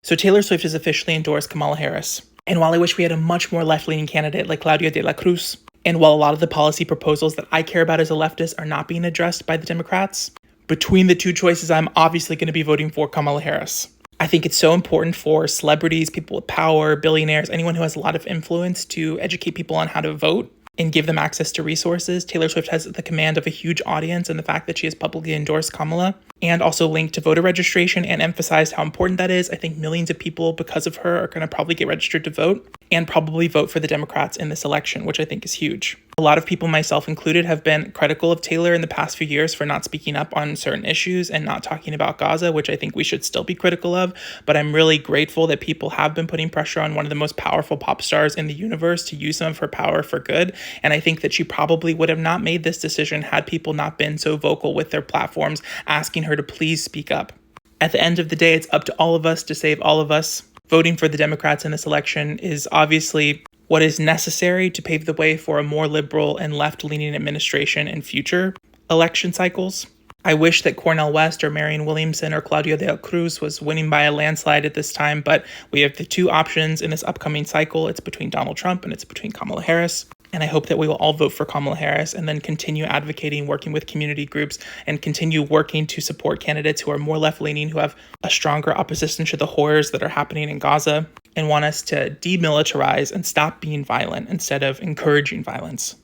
So Taylor Swift has officially endorsed Kamala Harris. And while I wish we had a much more left-leaning candidate like Claudia de la Cruz, and while a lot of the policy proposals that I care about as a leftist are not being addressed by the Democrats, between the two choices, I'm obviously going to be voting for Kamala Harris. I think it's so important for celebrities, people with power, billionaires, anyone who has a lot of influence to educate people on how to vote and give them access to resources. Taylor Swift has the command of a huge audience, and the fact that she has publicly endorsed Kamala and also linked to voter registration and emphasized how important that is. I think millions of people, because of her, are going to probably get registered to vote and probably vote for the Democrats in this election, which I think is huge. A lot of people, myself included, have been critical of Taylor in the past few years for not speaking up on certain issues and not talking about Gaza, which I think we should still be critical of. But I'm really grateful that people have been putting pressure on one of the most powerful pop stars in the universe to use some of her power for good. And I think that she probably would have not made this decision had people not been so vocal with their platforms asking her to please speak up. At the end of the day, it's up to all of us to save all of us. Voting for the Democrats in this election is obviously what is necessary to pave the way for a more liberal and left-leaning administration in future election cycles. I wish that Cornel West or Marianne Williamson or Claudia de la Cruz was winning by a landslide at this time, but we have the two options in this upcoming cycle. It's between Donald Trump and it's between Kamala Harris. And I hope that we will all vote for Kamala Harris and then continue advocating, working with community groups, and continue working to support candidates who are more left-leaning, who have a stronger opposition to the horrors that are happening in Gaza, and want us to demilitarize and stop being violent instead of encouraging violence.